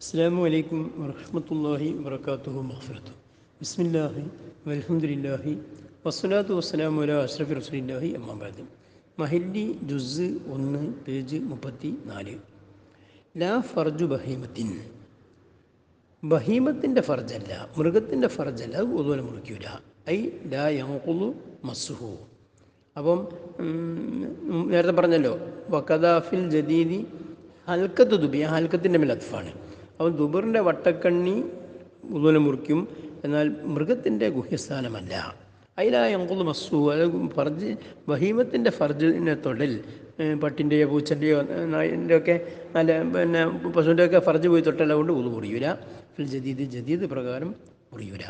അസ്സലാമു അലൈക്കും വറഹ്മത്തുള്ളാഹി വബറകാതുഹു മഗ്ഫിറത്തു. ബിസ്മില്ലാഹി വൽഹംദുലില്ലാഹി വസ്സലാത്തു വസ്സലാമു അലാ അഷ്റഫി റസൂലില്ലാഹി അമ്മാ ബഅദ്. മഹല്ലി ജുസ് 1 പേജ് 34. ലാ ഫർജു ബഹീമത്തിൻ, ബഹീമത്തിൻ്റെ ഫർജല്ല, മൃഗത്തിൻ്റെ ഫർജല്ല, അത് ഒതുവനെ മുറിക്കൂല. ഐ ലാ യൻഖുളു മസ്സുഹു. അപ്പം നേരത്തെ പറഞ്ഞല്ലോ വഖദാഫിൽ ജദീദി ഹൽക്കത്ത് ദുബി, ആ ഹൽക്കത്തിൻ്റെ മേൽ അത്ഫാണ്. അവൻ ദുബറിൻ്റെ വട്ടക്കണ്ണി ഉദുവിനെ മുറിക്കും, എന്നാൽ മൃഗത്തിൻ്റെ ഗുഹ്യസ്ഥാനമല്ല. അതിലാ യൻഖുളു മസ്സു, അത് ഫർജ്, ബഹീമത്തിൻ്റെ ഫർജിനെ തൊടൽ, പട്ടിൻ്റെയോ പൂച്ചൻ്റെയോ നായിൻ്റെ ഒക്കെ നല്ല പിന്നെ പശുവിൻ്റെ ഒക്കെ ഫർജ് പോയി തൊട്ടല്ല കൊണ്ട് ഉദു മുറിയൂല. ഫിൽ ജദീദ്, ജദീദ് പ്രകാരം മുറിയൂല.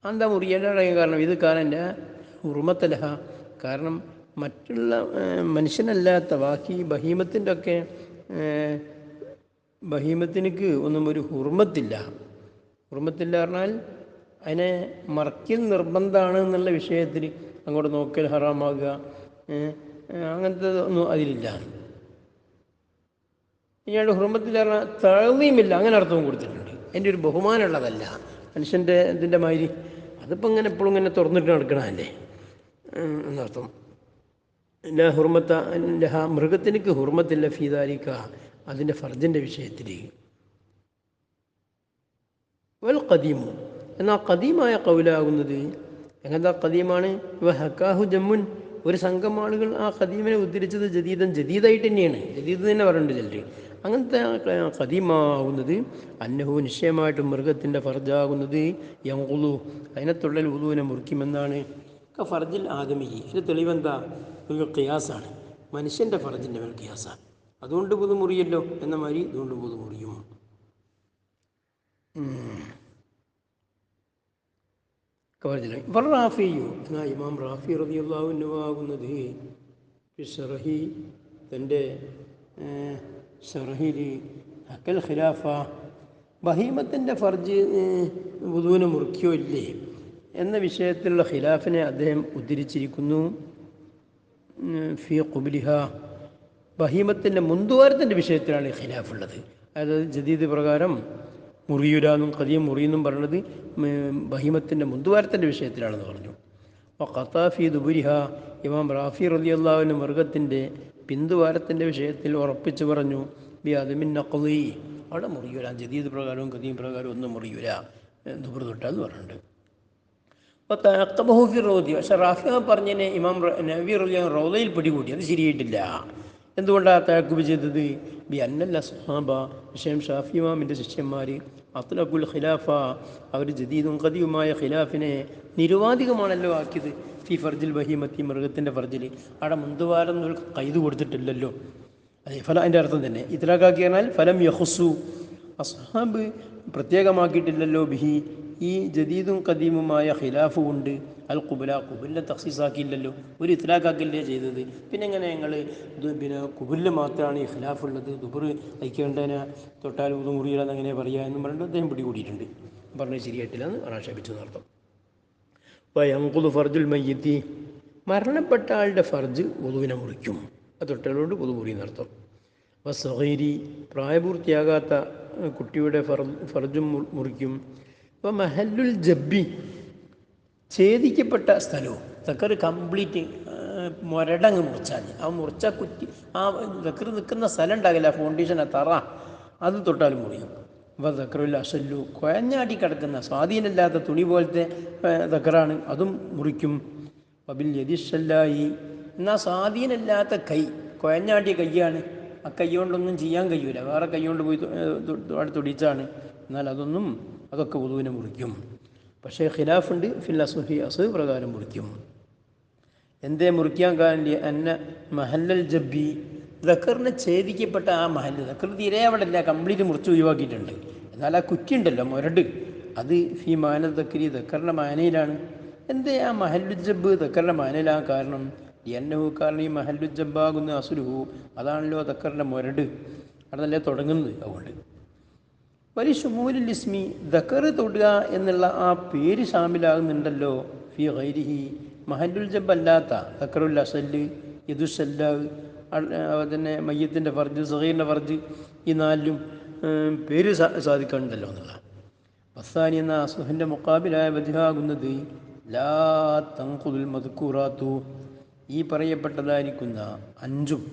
എന്താ മുറിയേണ്ട കാരണം? ഇത് കാരണം ഉറുമത്തലഹ, കാരണം മറ്റുള്ള മനുഷ്യനല്ലാത്ത ബാക്കി ബഹീമത്തിൻ്റെ ഒക്കെ ബഹീമത്തിനക്ക് ഒന്നും ഒരു ഹുർമത്തില്ല. ഹുർമത്തില്ല പറഞ്ഞാൽ അതിനെ മറക്കൽ നിർബന്ധമാണ് എന്നുള്ള വിഷയത്തിൽ അങ്ങോട്ട് നോക്കൽ ഹറാമാകുക, അങ്ങനത്തെ ഒന്നും അതിലില്ല. ഇയാളുടെ ഹുർമത്തിൽ പറഞ്ഞാൽ തഴമയുമില്ല, അങ്ങനെ അർത്ഥവും കൊടുത്തിട്ടുണ്ട്. അതിൻ്റെ ഒരു ബഹുമാനമുള്ളതല്ല, മനുഷ്യൻ്റെ ഇതിൻ്റെ മാതിരി അതിപ്പോൾ ഇങ്ങനെ എപ്പോഴും ഇങ്ങനെ തുറന്നിട്ട് നടക്കണമല്ലേ എന്നർത്ഥം. ലാ ഹുർമത്ത ലഹ, മൃഗത്തിനക്ക് ഹുർമത്തില്ല ഫീദാലിക്ക, അതിൻ്റെ ഫർജിൻ്റെ വിഷയത്തിൽ. വൽ ഖദീമു, എന്നാൽ ഖദീമായ കൗലാകുന്നത് എങ്ങനത്തെ ഖദീമാണ്? ഹക്കാഹു ജമ്മുൻ, ഒരു സംഘം ആളുകൾ ആ ഖദീമിനെ ഉദ്ധരിച്ചത് ജദീദൻ, ജദീദായിട്ട് തന്നെയാണ്, ജദീദ് തന്നെ പറയുന്നുണ്ട് ചിലർ. അങ്ങനത്തെ ഖദീമാകുന്നത് അന്നഹു, നിശ്ചയമായിട്ടും മൃഗത്തിൻ്റെ ഫർജാകുന്നത് യൻഖുളു, അതിനെ തൊള്ളൽ ഉദുവിനെ മുറിക്കുമെന്നാണ്. ഫർജിൽ ആദമി, ഇതിന് തെളിവെന്താ? ഒരു ഖിയാസാണ്, മനുഷ്യൻ്റെ ഫർജിൻ്റെ മേൽ ഖിയാസാണ്. അതുകൊണ്ട് പുതു മുറിയല്ലോ എന്ന മാതിരി ഇതുകൊണ്ട് പുതു മുറിയും. റാഫിയു, എന്നാൽ ഇമാം റാഫി റളിയല്ലാഹു അൻഹു ആകുന്നത് ഷറഹി, തൻ്റെ ഷറഹിൽ അക്കൽ ഖിലാഫ, ബഹീമത്തിൻ്റെ ഫർജ് വുദൂനെ മുറിക്കോ ഇല്ലേ എന്ന വിഷയത്തിലുള്ള ഖിലാഫിനെ അദ്ദേഹം ഉദ്ധരിച്ചിരിക്കുന്നു. ഫി ഖുബ്ലിഹ, ബഹീമത്തിൻ്റെ മുന്തുവാരത്തിൻ്റെ വിഷയത്തിലാണ് ഖിലാഫുള്ളത്. അതായത് ജദീദ് പ്രകാരം മുറിയൂരാന്നും ഖദീം മുറിയെന്നും പറയുന്നത് ബഹീമത്തിൻ്റെ മുന്തുവാരത്തിൻ്റെ വിഷയത്തിലാണെന്ന് പറഞ്ഞു. അപ്പോൾ ഖത്താഫി ദുബുരിഹ, ഇമാം റാഫി റളിയല്ലാഹു അൻഹു മൃഗത്തിൻ്റെ പിന്തുവാരത്തിൻ്റെ വിഷയത്തിൽ ഉറപ്പിച്ചു പറഞ്ഞു. ബി അദമിൻ നഖ്ളി, അവിടെ മുറിയൂല, ജദീദ് പ്രകാരവും ഖദീം പ്രകാരവും ഒന്നും മുറിയൂല, ദുബർ തൊട്ടാന്ന് പറഞ്ഞിട്ടുണ്ട്. അപ്പോൾ തഅഖബഹു റൗദി, പക്ഷേ റാഫി പറഞ്ഞതിനെ ഇമാം നവവി റളിയല്ലാഹു റൗദയിൽ പിടികൂടി, അത് ശരിയായിട്ടില്ല. എന്തുകൊണ്ടാണ് തഅഖബ് ചെയ്തത്? ബി അന്നൽ അസ്ഹാബ, വിഷയം ഷാഫി ഇമാമിൻ്റെ ശിഷ്യന്മാർ അത്ലഖുൽ ഖിലാഫ, അവർ ജദീദും ഖദീമുമായ ഖിലാഫിനെ നിരുവാധികമാണല്ലോ ആക്കിയത്. ഫി ഫർജിൽ ബഹീമത്തി, മൃഗത്തിൻ്റെ ഫർജിൽ അവിടെ മുന്തുവാരം കൈത് കൊടുത്തിട്ടില്ലല്ലോ. അതെ, ഫല അതിൻ്റെ അർത്ഥം തന്നെ ഇത്ലാഖാക്കി പറഞ്ഞാൽ ഫലം യഖുസു, അസ്ഹാബ് പ്രത്യേകമാക്കിയിട്ടില്ലല്ലോ ബിഹി, ഈ ജദീദും ഖദീമുമായ ഖിലാഫ് കൊണ്ട് അൽ ഖുബല, ഖുബലിനെ തഖ്സീസാക്കിയില്ലല്ലോ, ഒരു ഇത്ലാഖാക്കില്ലേ ചെയ്തത്. പിന്നെ എങ്ങനെ ഞങ്ങൾ പിന്നെ ഖുബലിൽ മാത്രമാണ് ഈ ഖിലാഫുള്ളത്, ദുബർ അയക്കേണ്ടതിനെ തൊട്ടാൽ ഉദു മുറിയില്ലെന്ന് എങ്ങനെ പറയുക എന്ന് പറഞ്ഞിട്ട് അദ്ദേഹം പിടികൂടിയിട്ടുണ്ട്. പറഞ്ഞത് ശരിയായിട്ടില്ല എന്ന് ആക്ഷേപിച്ചു എന്നർത്ഥം. യൻഖുളു ഫർജുൽ മയ്യിത്തി, മരണപ്പെട്ട ആളുടെ ഫർജ് ഉദുവിനെ മുറിക്കും, അത് തൊട്ടലോട് ഉദു മുറിയെന്നർത്ഥം. സഗീരി, പ്രായപൂർത്തിയാകാത്ത കുട്ടിയുടെ ഫർജും മുറിക്കും. അപ്പോൾ മഹല്ലുൽ ജബ്ബി, ഛേദിക്കപ്പെട്ട സ്ഥലവും ദക്കർ കംപ്ലീറ്റ് മുരടങ്ങ് മുറിച്ചാൽ, ആ മുറിച്ച കുറ്റി, ആ ദക്കർ നിൽക്കുന്ന സ്ഥലം ഉണ്ടാകില്ല, ഫൗണ്ടേഷൻ, തറ, അത് തൊട്ടാലും മുറിയും. അപ്പോൾ ദക്കറുൽ അസല്ലു, കുഴഞ്ഞാടി കിടക്കുന്ന സ്വാധീനമില്ലാത്ത തുണി പോലത്തെ ദക്കറാണ്, അതും മുറിക്കും. ബിൽ യദിഷല്ലായി, എന്നാൽ സ്വാധീനമില്ലാത്ത കൈ, കുഴഞ്ഞാടിയ കൈയാണ്, ആ കൈ കൊണ്ടൊന്നും ചെയ്യാൻ കഴിയൂല, വേറെ കൈ കൊണ്ട് പോയി അവിടെ തുടിച്ചാണ്, എന്നാൽ അതൊക്കെ ഉദുവിനെ മുറിക്കും. പക്ഷേ ഖിലാഫുണ്ട് ഫിൽ അസ്ഹി, അസ്ഹ് പ്രകാരം മുറിക്കും. എന്തേ മുറിക്കാൻ കാരണം? അന്ന മഹല്ലൽ ജബ്ബി, ദക്കറിനെ ഛേദിക്കപ്പെട്ട ആ മഹല്ല്, ദക്കർ തീരെ അവിടെ ഇല്ല, കംപ്ലീറ്റ് മുറിച്ച് ഒഴിവാക്കിയിട്ടുണ്ട്, എന്നാൽ ആ കുറ്റിയുണ്ടല്ലോ മുരട്, അത് ഫി മാന ദക്കരി, ദക്കറിൻ്റെ മാനയിലാണ്. എന്തേ ആ മഹല്ലു ജബ്ബ് ദക്കറിൻ്റെ മാനയിലാകാൻ കാരണം? എന്നഹു, കാരണം ഈ മഹല്ലു ജബ്ബാകുന്ന അസുലുഹു, അതാണല്ലോ ദക്കറിൻ്റെ മുരട്, അവിടെ നല്ല തുടങ്ങുന്നത്. അതുകൊണ്ട് വലിയ ഷുമൂലിൽ ഇസ്മി, ദക്കർ തൊടുക എന്നുള്ള ആ പേര് ഷാമിലാകുന്നുണ്ടല്ലോ ഫി ഗൈരിഹി, മഹല്ലുൽ ജബ്ബ് അല്ലാത്ത ദക്കറുൽ അസല്, യദുസല്ല, തന്നെ മയ്യത്തിൻ്റെ ഫർജ്, സഗീറിൻ്റെ ഫർജ്, ഈ നാലിലും പേര് സാധിക്കാനുണ്ടല്ലോ എന്നുള്ള. വസാനി എന്ന അസുഹിൻ്റെ മുക്കാബിലായ വധിഹാകുന്നത് ലാ തൻഖുദുൽ മദ്കൂറാത്തു, ഈ പറയപ്പെട്ടതായിരിക്കുന്ന അഞ്ചും,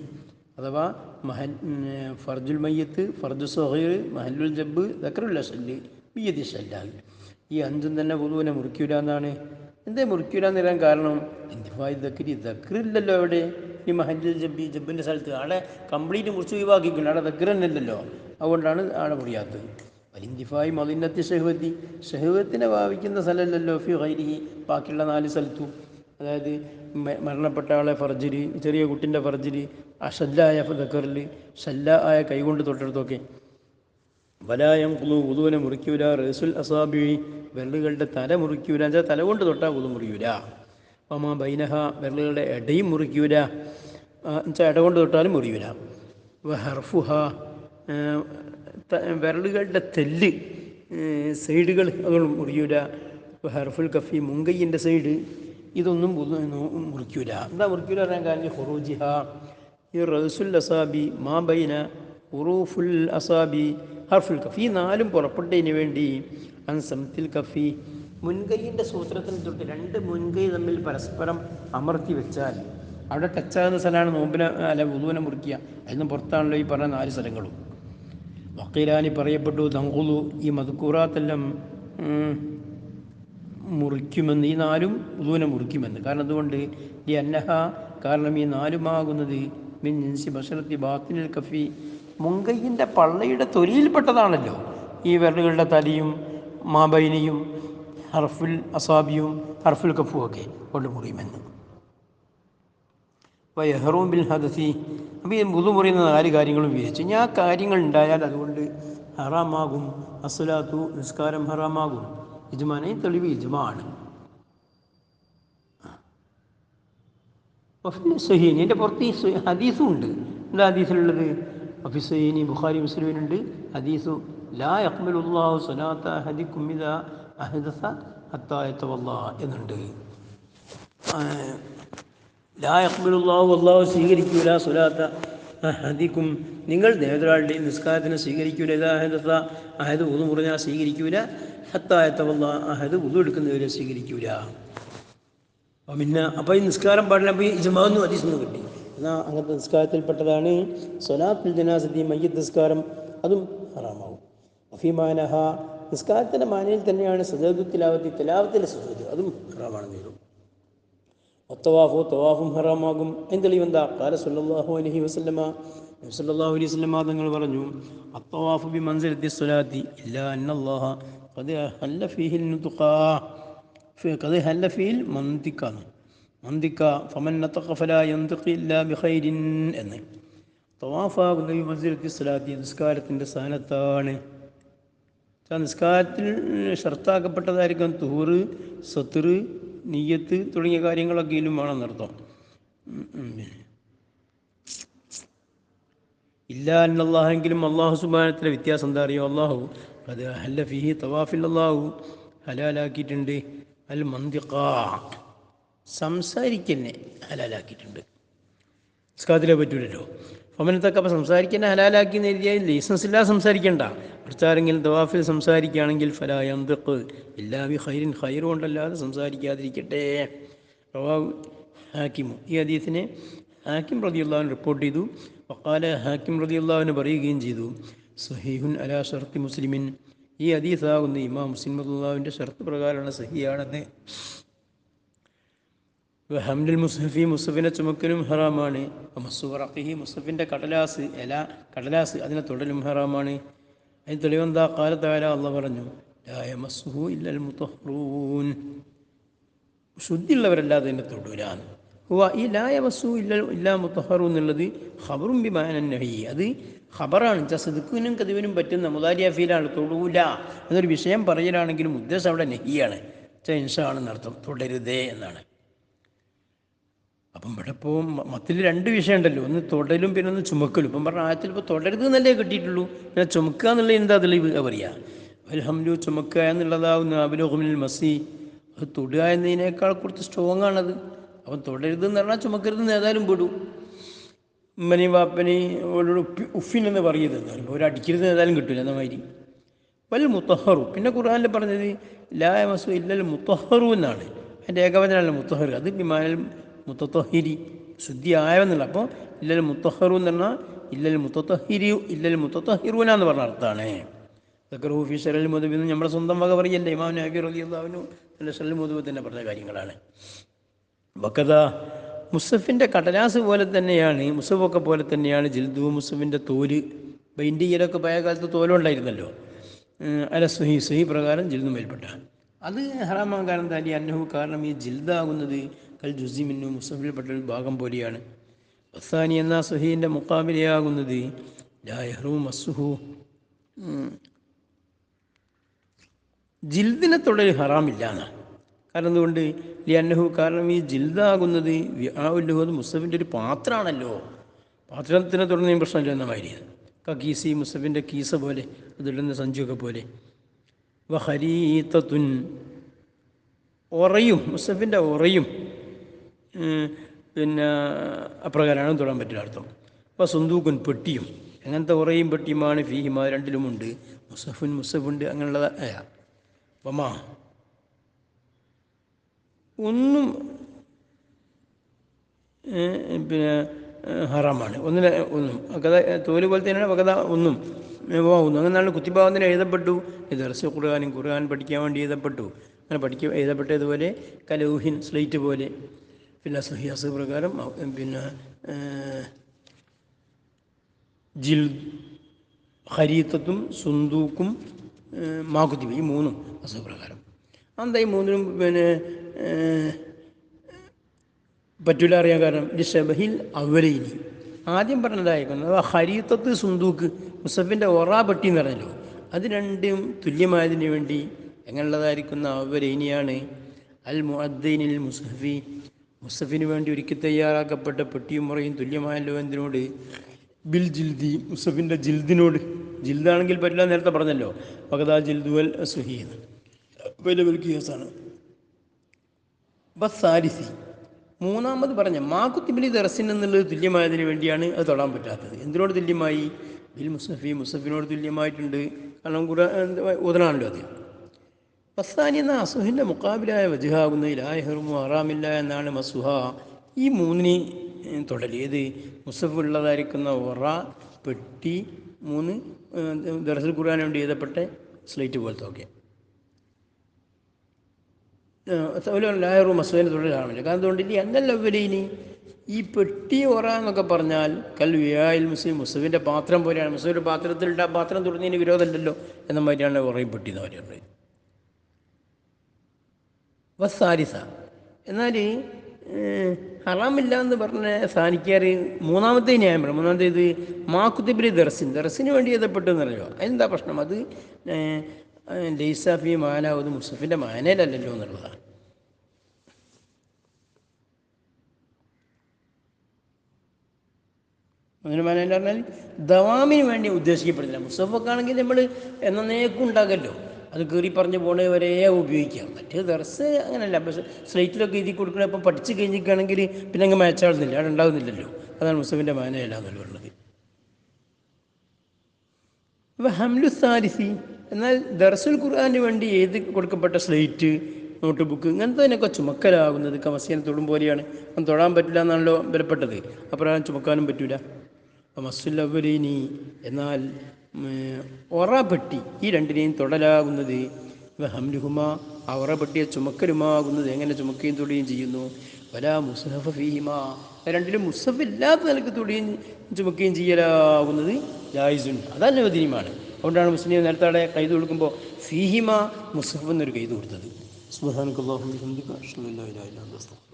അഥവാ ഫർജുൽ മയ്യത്ത്, ഫർജു സഗീർ, മഹല്ലുൽ ജബ്ബ്, ദക്റുൽ അസല്, ബിയദി ശല്ലാഹ്, ഈ അഞ്ചും തന്നെ വുളൂനെ മുറിക്കൂല എന്നാണ്. എന്തേ മുറിക്കൂല എന്ന് പറയാൻ കാരണം ഇന്തിഫായി ദക്രി, ദക്റില്ലല്ലോ അവിടെ ഈ മഹല്ലുൽ ജബ്ബി, ജബ്ബിൻ്റെ സ്ഥലത്ത്. ആടെ കംപ്ലീറ്റ് മുറിച്ച് ഒഴിവാക്കിക്കുന്നു, അവിടെ ദക്ർ തന്നെയല്ലല്ലോ, അതുകൊണ്ടാണ് ആടെ മുറിയാത്തത്. വലിന്തിഫായി മദിനത്തി ഷഹ്വത്തി, ഷഹ്വത്തിനെ ഭാവിക്കുന്ന സ്ഥലമല്ലല്ലോ ഫി ഗൈരിഹി, ബാക്കിയുള്ള 4 സ്ഥലത്തും. അതായത് മരണപ്പെട്ട ആളെ ഫർജിൽ, ചെറിയ കുട്ടിൻ്റെ ഫർജിൽ, അഷല്ലായ ദക്കറിൽ, ഷല്ല ആയ കൈകൊണ്ട് തൊട്ടടുത്തൊക്കെ. വലായം കുളു ഉദുവിനെ മുറിക്കൂല. റസുൽ അസാബി, വിരലുകളുടെ തല മുറിക്കൂല, എന്നുവെച്ചാൽ തല കൊണ്ട് തൊട്ടാൽ ഉദു മുറിയൂല. അമാ ബൈനഹ, വിരലുകളുടെ ഇടയും മുറിക്കൂല, എന്നുവെച്ചാൽ ഇട കൊണ്ട് തൊട്ടാലും മുറിയൂല. ഹർഫുഹ, വിരലുകളുടെ തെല്ല്, സൈഡുകൾ, അതുകൊണ്ട് മുറിയൂല. ഹർഫുൽ കഫി, മുങ്കയ്യൻ്റെ സൈഡ്, ഇതൊന്നും മുറിക്കൂല. എന്താ മുറിക്കൂല പറയാൻ കാരണം ഹുറൂജിഹ, ഈ റസുൽ അസാബി മാ ബൈന ഉറൂഫുൽ അസാബി ഹർഫുൽ കഫി, ഈ 4 പുറപ്പെട്ടതിന് വേണ്ടി അൻസംതിൽ കഫി, മുൻകൈയിൻ്റെ സൂത്രത്തിന് തൊട്ട് 2 മുൻകൈ തമ്മിൽ പരസ്പരം അമർത്തി വെച്ചാൽ അവിടെ ടച്ചാകുന്ന സ്ഥലമാണ് നോമ്പിനെ അല്ല വുളുവിനെ മുറിക്കുക. അതിന് പുറത്താണല്ലോ ഈ പറഞ്ഞ 4 സ്ഥലങ്ങളും. വക്കീലാനി പറയപ്പെട്ടു തങ്കുലു, ഈ മദ്കൂറാത്തെല്ലാം മുറിക്കുമെന്ന്, ഈ 4ഉം വുളുവിനെ മുറിക്കുമെന്ന്. കാരണം അതുകൊണ്ട് ഈ അന്നഹ, കാരണം ഈ 4ഉമാകുന്നത് മിൻ ജിൻസി ബശറത്തി ബാത്തിനിൽ കഫി, മുങ്കയ്യിൻ്റെ പള്ളയുടെ തൊലിയിൽപ്പെട്ടതാണല്ലോ ഈ വിരലുകളുടെ തലയും മാബൈനിയും ഹർഫുൽ അസാബിയും ഹർഫുൽ കഫും ഒക്കെ കൊണ്ട് മുറിയുമെന്ന്. വയഹറൂം ബിൽ ഹദസി, അപ്പോൾ ഈ വുളു മുറിയുന്ന 4 കാര്യങ്ങളും വിവരിച്ചു. ഇനി ആ കാര്യങ്ങൾ ഉണ്ടായാൽ അതുകൊണ്ട് ഹറാമാകും. അസ്സലാത്തു, നിസ്കാരം ഹറാമാകും. ഇജ്മാനെ തെളിവ് ഇജ്മാണ്. സഹീനി, എൻ്റെ പുറത്ത് ഈ ഹദീസും ഉണ്ട്. എന്താ ഹദീസിലുള്ളത്? അഫിസൈനി, ബുഖാരി മുസ്ലിമിനുണ്ട് ഹദീസു ലാ യഖ്ബലുല്ലാഹു സ്വലാത്ത അഹദിക്കും ഇദാ അഹ്ദസ ഹത്താ യതവല്ലാ എന്നുണ്ട്. ലാ യഖ്ബലുല്ലാഹു, അല്ലാഹു സ്വീകരിക്കൂല, സ്വലാത്ത അഹദിക്കും, നിങ്ങൾ നേതൊരാളുടെയും നിസ്കാരത്തിന് സ്വീകരിക്കൂല, ഇദാ അഹ്ദസ, അഹദ് വുളു മുറിഞ്ഞാൽ സ്വീകരിക്കൂല, ഹത്താ യതവല്ലാ, അഹദ് വുളു എടുക്കുന്നവരെ സ്വീകരിക്കൂല. പിന്നെ അപ്പോൾ ഈ നിസ്കാരം പാടില്ല. അപ്പോൾ ഈ ഇജ്മാഉന്നു ഹദീസിന്ന് കിട്ടി. എന്നാൽ അങ്ങനത്തെ നിസ്കാരത്തിൽപ്പെട്ടതാണ് സ്വലാത്തുൽ ജനാസത്തി, മയ്യിത്ത് നിസ്കാരം, അതും ഹറാമാവും. അഫിമാനഹ, നിസ്കാരത്തിൻ്റെ മാനയിൽ തന്നെയാണ് സജദു തിലാവത്തി, തിലാവത്തിൻ്റെ സുജൂദ്, അതും ഹറാമാണെന്ന് വരും. ഒത്തവാഫു, തവാഫും ഹറാമാകും. അതിന് തെളിവെന്താ? ഖാല സല്ലല്ലാഹു അലൈഹി വസല്ലമ, നബി സല്ലല്ലാഹു അലൈഹി വസല്ലമ തങ്ങൾ പറഞ്ഞു, അത്തവാഫു ബി മൻസിലത്തി സ്വലാത്തി ഇല്ലാ അന്നല്ലാഹ ഖദ് ഹല്ല ഫീഹിൽ നുതുഖാ, ഖദ് ഹല്ല ഫീൽ മന്തിഖാണ്, മന്തിക്ക ഫമൻ നതഖ ഫലാ യൻതിഖു ഇല്ലാ ബിഖൈരിൻ എന്ന്. തവാഫാകുന്ന ബി മൻസിലത്തി സ്വലാത്തി, നിസ്കാരത്തിൻ്റെ സ്ഥാനത്താണ്. നിസ്കാരത്തിൽ ഷർത്താക്കപ്പെട്ടതായിരിക്കും തുഹൂറ്, സത്റ്, നിയ്യത്ത് തുടങ്ങിയ കാര്യങ്ങളൊക്കെ ഇതിലും വേണമെന്നർത്ഥം. ഇല്ല എന്നല്ലാഹെങ്കിലും അള്ളാഹു സുബ്ഹാനഹു വ്യത്യാസം എന്താ അറിയോ? അള്ളാഹു അത് ഹല്ല ഫിഹി, തവാഫിൽ അള്ളാഹു ഹലാലാക്കിയിട്ടുണ്ട് അൽ മന്തിഖ, സംസാരിക്കന്നെ ഹലാലാക്കിയിട്ടുണ്ട്. നിസ്കാരത്തിലേ പറ്റൂലല്ലോ. ഫമനത്തൊക്കെ അപ്പോൾ സംസാരിക്കന്നെ ഹലാലാക്കി എന്ന് എഴുതിയാൽ ലൈസൻസ് ഇല്ലാതെ സംസാരിക്കണ്ട. അടുത്താരെങ്കിലും തവാഫിൽ സംസാരിക്കുകയാണെങ്കിൽ ഫലാ യൻതിഖ് ഇല്ലാ ബി ഖൈറിൻ, ഖൈർ കൊണ്ടല്ലാതെ സംസാരിക്കാതിരിക്കട്ടെ. റവാഹു ഹാക്കിമു, ഈ ഹദീസിനെ ഹാക്കിം റളിയല്ലാഹു അൻഹു റിപ്പോർട്ട് ചെയ്തു. വഖാല, ഹാക്കിം റളിയല്ലാഹു അൻഹു പറയുകയും ചെയ്തു, സഹീഹുൻ അലാ ഷർത്തി മുസ്ലിമിൻ, ഈ ഹദീസാകുന്ന ഇമാം മുസ്ലിം റളിയല്ലാഹുവിൻ്റെ ഷർത്ത് പ്രകാരമുള്ള സഹിയാണെന്ന്. ഹംലുൽ മുസ്ഹഫി, മുസ്ഹഫിനെ ചുമക്കലും ഹറാമാണ്. മസ്സുറഖിഹി, മുസ്ഹഫിൻ്റെ കടലാസ്, കടലാസ് അതിനെ തൊടലും ഹറാമാണ്. അതിന് തെളിവെന്താ? ഖാല തആല, അല്ലാഹു പറഞ്ഞു, ലാ യമസ്സുഹു ഇല്ലൽ മുതഹ്ഹറൂൻ, ശുദ്ധിയുള്ളവരല്ലാതെ അതിനെ തൊടൂലാന്ന്. ഈ ലാ യമസ്സുഹു ഇല്ലാ മുതഹ്ഹറൂൻ എന്നുള്ളത് ഖബറും ബിമാനൻ നഹി, അത് ഖബറാണ്. സിദ്ഖിനും കദിബിനും പറ്റുന്ന മുദാരിയ ഫീലാണ്, തൊടൂല എന്നൊരു വിഷയം പറയലാണെങ്കിലും ഉദ്ദേശം അവിടെ നഹിയാണ്, ഇൻഷാണെന്നർത്ഥം, തുടരുതേ എന്നാണ്. അപ്പം ഇവിടെ ഇപ്പോൾ മത്തിൽ 2 വിഷയമുണ്ടല്ലോ, ഒന്ന് തൊടലും പിന്നെ ഒന്ന് ചുമക്കലും. ഇപ്പം പറഞ്ഞ ആയത്തിൽ ഇപ്പോൾ തുടരുത് എന്നല്ലേ കിട്ടിയിട്ടുള്ളൂ, പിന്നെ ചുമക്കുക എന്നുള്ള എന്താ തെളിവ് പറയുക? അൽഹംദു, ചുമക്കുക എന്നുള്ളതാവുന്ന അബുലുഹുമിൽ മസി, അത് തൊടുക എന്നതിനേക്കാൾ കുറച്ച് സ്ട്രോങ് ആണത്. അപ്പം തുടരുത് എന്ന് പറഞ്ഞാൽ ചുമക്കരുത് എന്ന് ഏതായാലും പെടും. ഉമ്മനെയും വാപ്പനെയും ഓരോട് ഉഫിനെന്ന് പറയുന്നത് ഒരടിക്കരുത് ഏതായാലും കിട്ടില്ല എന്ന മാതിരി. വൽ മുത്തഹറു, പിന്നെ ഖുർആനിൽ പറഞ്ഞത് ലാ യമസ്സു ഇല്ലൽ മുത്തഹറു എന്നാണ്. അതിൻ്റെ ഏകവചനമല്ല മുത്തഹർ, അത് ബിമാനൽ മുത്തത്തഹിരി, ശുദ്ധിയായെന്നുള്ള. അപ്പോൾ ഇല്ലൽ മുത്തഹറു എന്ന് പറഞ്ഞാൽ ഇല്ലൽ മുത്തത്തഹിറൂന എന്ന് പറഞ്ഞ അർത്ഥമാണ്. ദക്കറു ഫി ശറൽ മുദബ് എന്ന് നമ്മുടെ സ്വന്തം വക പറയല്ലേ, ഇമാം നബി റളിയല്ലാഹു അൻഹു അല്ല ശറൽ മുദബ് തന്നെ പറഞ്ഞ കാര്യങ്ങളാണ്. വക്കത മുസഫിൻ്റെ കടലാസ് പോലെ തന്നെയാണ്, മുസഫൊക്കെ പോലെ തന്നെയാണ് ജിൽദു, മുസഫിൻ്റെ തോല്. ബൈൻഡ് ചെയ്യലൊക്കെ പഴയ കാലത്ത് തോലുണ്ടായിരുന്നല്ലോ. അല സുഹി പ്രകാരം ജിൽദു മേൽപ്പെട്ട അത് ഹറാമാകാൻ താലി അന്നഹു, കാരണം ഈ ജിൽദാകുന്നത് കൽ ജുസിമിന്നു മുസഫിൽപ്പെട്ട ഒരു ഭാഗം പോലെയാണ്. വസാനി എന്ന സുഹീൻ്റെ മുക്കാബിലയാകുന്നത് ലാ യഹ്റു മസ്സുഹു, ജിൽദിനെ തൊടൽ ഹറാമില്ല എന്നാണ്. കാരണം എന്തുകൊണ്ട്? ലിയന്നഹു, കാരണം ഈ ജിൽദാകുന്നത് വിആഉല്ലഹു മുസഫിൻ്റെ ഒരു പാത്രമാണല്ലോ, പാത്രത്തിനെ തുടർന്ന് പ്രശ്നമില്ല എന്ന മാതിരിയാണ്. കീസി, മുസഫിൻ്റെ കീസ പോലെ, അതിടുന്ന സഞ്ചുവൊക്കെ പോലെ. വഹരീത്തത്തുൻ, ഉറയും, മുസഫിൻ്റെ ഉറയും പിന്നെ അപ്രകാരമാണ് തൊടാൻ പറ്റില്ല അർത്ഥം. അപ്പോൾ സുന്ദൂക്കുൻ, പെട്ടിയും, അങ്ങനത്തെ ഉറയും പെട്ടിയുമാണ് ഫീഹിമ, രണ്ടിലുമുണ്ട്. മുസഫുണ്ട് അങ്ങനെയുള്ള വമാ ഒന്നും പിന്നെ ഹറാമാണ്, ഒന്നും കഥ തോല് പോലെ തന്നെയാണ് കഥ ഒന്നും ഒന്നും അങ്ങനെയാണ് കുത്തിഭാവത്തിന് എഴുതപ്പെട്ടു. ഇത് ദർസ് ഖുർആൻ പഠിക്കാൻ വേണ്ടി എഴുതപ്പെട്ടു. അങ്ങനെ എഴുതപ്പെട്ടതുപോലെ കലൂഹിൻ, സ്ലേറ്റ് പോലെ. പിന്നെ സഹിയാസ് പ്രകാരം പിന്നെ ഹരീത്തത്തും സുന്ദൂക്കും മാകുത്തിബ്, ഈ മൂന്നും അസുഖപ്രകാരം. എന്താ ഈ മൂന്നിനും പിന്നെ പറ്റൂല അറിയാൻ കാരണം ലിഷബഹിൽ അവലൈനി, ആദ്യം പറഞ്ഞതായിരിക്കുന്നത് ഹരീത്തത്ത് സുന്ദൂക്ക്, മുസഫിൻ്റെ ഒറാ പെട്ടി എന്ന് പറഞ്ഞല്ലോ, അത് രണ്ടും തുല്യമായതിന് വേണ്ടി എങ്ങനെയുള്ളതായിരിക്കുന്ന അവലൈനിയാണ് അൽ മുഅദ്ദൈനിൽ മുസഫി, മുസഫിന് വേണ്ടി ഒരുക്കി തയ്യാറാക്കപ്പെട്ട പെട്ടിയും മുറയും തുല്യമായല്ലോ എന്തിനോട്? ബിൽ ജിൽദി, മുസഫിൻ്റെ ജിൽദിനോട്. ജിൽദാണെങ്കിൽ പറ്റില്ല നേരത്തെ പറഞ്ഞല്ലോ, വഖദാ ജിൽദുവൽ സുഹീന്ന് വലിയ കേസാണ്. ബസാരിസി, മൂന്നാമത് പറഞ്ഞ മാക്കുത്തിബിലി ദർസിൻ എന്നുള്ളത് തുല്യമായതിന് വേണ്ടിയാണ് അത് തൊടാൻ പറ്റാത്തത്. എന്തിനോട് തുല്യമായി? ബിൽ മുസഫി, മുസഫിനോട് തുല്യമായിട്ടുണ്ട്, കാരണം ഉദനാണല്ലോ അത്. ബസാനി എന്ന അസുഹിൻ്റെ മുക്കാബിലായ വജുഹാകുന്നതിൽ ആയഹറുമോ ഹറാമില്ല എന്നാണ് മസുഹ. ഈ മൂന്നിന് തൊടൽ, ഏത് മുസഫുള്ളതായിരിക്കുന്ന ഒറ, പെട്ടി, മൂന്ന് ദർസുൽ ഖുർആൻ വേണ്ടി എഴുതപ്പെട്ട സ്ലേറ്റ് പോലത്തെ ഒക്കെ ലായറു മസുവിനെ തൊഴിലാണില്ല. കാരണം അതുകൊണ്ട് ഇനി എന്നല്ല ഇനി ഈ പെട്ടി ഒറ എന്നൊക്കെ പറഞ്ഞാൽ കൽ വിയായിൽ മുസഫിൻ്റെ പാത്രം പോലെയാണ്. മുസഫിൻ്റെ പാത്രത്തിലിട്ട് ആ പാത്രം തുടങ്ങിയതിന് വിരോധമല്ലല്ലോ എന്ന മാതിരിയാണ് ഉറയും പെട്ടി എന്ന് പറയുന്നത്. വസാരിസ, എന്നാൽ ഹറാമില്ല എന്ന് പറഞ്ഞ സാനിക്കാറ് മൂന്നാമത്തെ ന്യായം പറയും. മൂന്നാമത്തെ ഇത് മാക്കുത്തിബിലി ദർസിന് വേണ്ടി എഴുതപ്പെട്ടു എന്നറിയോ? അതിനെന്താ പ്രശ്നം? അത് ലൈസാഫി മാനാവത് മുസഫിൻ്റെ മാനയിലല്ലല്ലോ എന്നുള്ളതാണ്. അങ്ങനെ മാനയിൽ പറഞ്ഞാൽ ദവാമിന് വേണ്ടി ഉദ്ദേശിക്കപ്പെടുന്നില്ല. മുസഫൊക്കെ ആണെങ്കിൽ നമ്മൾ എന്നേക്കും ഉണ്ടാകല്ലോ, അത് കീറി പറഞ്ഞ് പോണേ വരെ ഉപയോഗിക്കാം. മറ്റേ ദർസ് അങ്ങനെയല്ല. പക്ഷേ സ്ലേറ്റിലൊക്കെ എഴുതി കൊടുക്കണ ഇപ്പം പഠിച്ച് കഴിഞ്ഞിരിക്കുകയാണെങ്കിൽ പിന്നെ അങ്ങ് മാച്ചാവുന്നില്ല, അവിടെ ഉണ്ടാകുന്നില്ലല്ലോ. അതാണ് മുസഫിൻ്റെ മാനയല്ല എന്നല്ല പറഞ്ഞത്. അപ്പോൾ ഹംലു സാരിസി, എന്നാൽ ദർസുൽ ഖുർആന് വേണ്ടി എഴുതി കൊടുക്കപ്പെട്ട സ്ലേറ്റ്, നോട്ട് ബുക്ക്, ഇങ്ങനത്തതിനൊക്കെ ചുമക്കലാകുന്നത് കമസ്യനെ തൊടും പോലെയാണ്. അപ്പം തൊടാൻ പറ്റില്ല എന്നാണല്ലോ ബലപ്പെട്ടത്, അപ്രകാരം ചുമക്കാനും പറ്റില്ല. അപ്പം മസ്സുൽ അവലീനി, എന്നാൽ ഒറപ്പെട്ടി, ഈ രണ്ടിനെയും തൊടലാകുന്നത് ഹംലുഹുമ, ആ ഒറപ്പെട്ടിയെ ചുമക്കലുമാകുന്നത്. എങ്ങനെ ചുമക്കുകയും തൊടുകയും ചെയ്യുന്നു? വലാ മുസഹഫ ഫീഹിമ, രണ്ടിലും മുസഫ് ഇല്ലാത്ത നിലക്ക് തൊടുകയും ചുമക്കുകയും ചെയ്യലാകുന്നത് ജായിസുൻ, അത് അനുവദനീയമാണ്. അതുകൊണ്ടാണ് മുസ്ലിം നേരത്തെ കൈത് കൊടുക്കുമ്പോൾ ഫീഹിമ മുസഫ് എന്നൊരു കൈത് കൊടുത്തത്. സുബ്ഹാനക്കല്ലാഹു വബിഹംദിക അഷ്ഹദു അല്ലാ ഇലാഹ ഇല്ല അൻത അസ്തഗ്ഫിറുക.